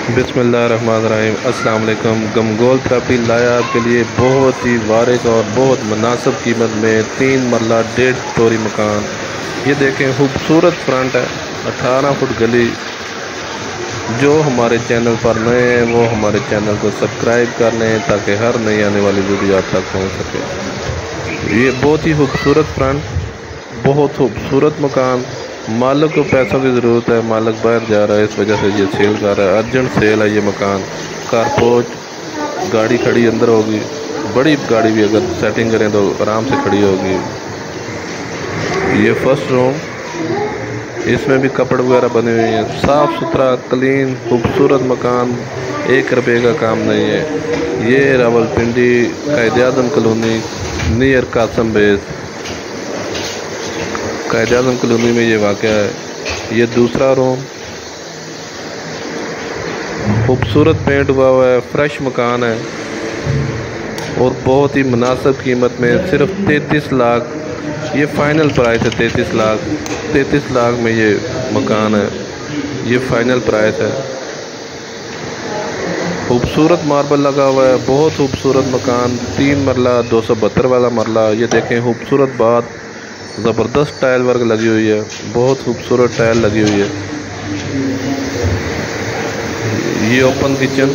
बिस्मिल्लाहिर्रहमानिर्रहीम। अस्सलाम वालेकुम। गमगोल प्रॉपर्टी लाया आपके लिए बहुत ही वारिक और बहुत मुनासिब कीमत में 3 मरला 1.5 स्टोरी मकान। ये देखें, खूबसूरत फ्रंट है, 18 फुट गली। जो हमारे चैनल पर नए हैं वो हमारे चैनल को सब्सक्राइब कर लें ताकि हर नई आने वाली वीडियो आप तक पहुँच सके। ये बहुत ही खूबसूरत फ्रंट, बहुत खूबसूरत मकान। मालिक को पैसों की ज़रूरत है, मालिक बाहर जा रहा है, इस वजह से ये सेल कर रहा है। अर्जेंट सेल है ये मकान। कारपोर्च, गाड़ी खड़ी अंदर होगी, बड़ी गाड़ी भी अगर सेटिंग करें तो आराम से खड़ी होगी। ये फर्स्ट रूम, इसमें भी कपड़ वगैरह बने हुए हैं, साफ़ सुथरा क्लीन खूबसूरत मकान। 1 रुपये का काम नहीं है। ये Rawalpindi Quaid-e-Azam colony near Qasim base, Quaid-e-Azam colony में ये वाक़या है। ये दूसरा रूम, खूबसूरत पेंट हुआ हुआ है, फ्रेश मकान है और बहुत ही मुनासिब कीमत में सिर्फ 33 लाख ये फ़ाइनल प्राइस है। 33 लाख में ये मकान है, ये फ़ाइनल प्राइस है। खूबसूरत मार्बल लगा हुआ है, बहुत खूबसूरत मकान। 3 मरला 272 वाला मरला। ये देखें, खूबसूरत बात, ज़बरदस्त टाइल वर्क लगी हुई है, बहुत खूबसूरत टाइल लगी हुई है। ये ओपन किचन,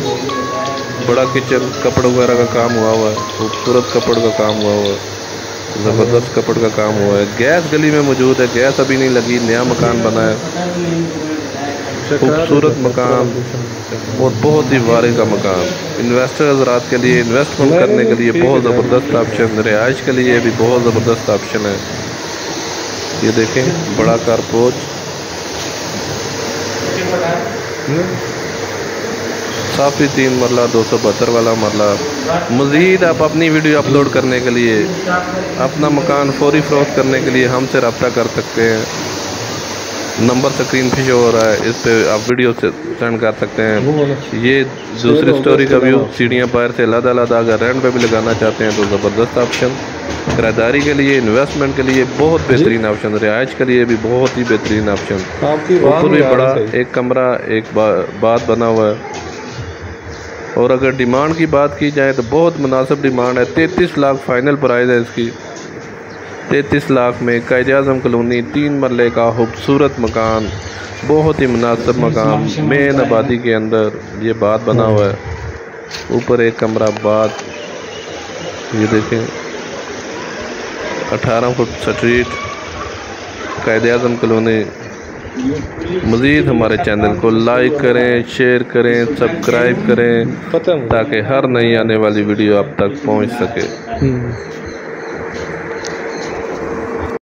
बड़ा किचन, कपड़ वगैरह का काम हुआ हुआ है, खूबसूरत कपड़ का काम हुआ हुआ है, ज़बरदस्त कपड़ का काम हुआ है। गैस गली में मौजूद है, गैस अभी नहीं लगी, नया मकान बना है। खूबसूरत मकान और बहुत ही वारे का मकान। इन्वेस्टर हज़रात के लिए, इन्वेस्टमेंट करने के लिए बहुत ज़बरदस्त ऑप्शन, रिहाइश के लिए भी बहुत ज़बरदस्त ऑप्शन है। ये देखें, बड़ा कारपोर्च, काफ़ी 3 मरला 272 वाला मरला। मज़ीद आप अपनी वीडियो अपलोड करने के लिए, अपना मकान फौरी फ़रोख्त करने के लिए हमसे रब्ता कर सकते हैं। नंबर स्क्रीन पे शो हो रहा है, इस पे आप वीडियो से सेंड कर सकते हैं। ये दूसरी स्टोरी का व्यू, सीढ़ियाँ बाहर से अलग-अलग। अगर रेंट पे भी लगाना चाहते हैं तो ज़बरदस्त ऑप्शन। किराएदारी के लिए, इन्वेस्टमेंट के लिए बहुत बेहतरीन ऑप्शन, रिहाइश के लिए भी बहुत ही बेहतरीन ऑप्शन। ऊपर भी बड़ा एक कमरा, एक बात बना हुआ है। और अगर डिमांड की बात की जाए तो बहुत मुनासिब डिमांड है। 33 लाख फाइनल प्राइस है इसकी। 33 लाख में कायद-ए-आज़म कॉलोनी 3 मरले का खूबसूरत मकान, बहुत ही मुनासिब मकान, मेन आबादी के अंदर ये बात बना हुआ है। ऊपर एक कमरा बात। ये देखें, 18 फुट स्ट्रीट, कायद-ए-आज़म कॉलोनी। मज़ीद हमारे चैनल को लाइक करें, शेयर करें, सब्सक्राइब करें ताकि हर नई आने वाली वीडियो आप तक पहुंच सके।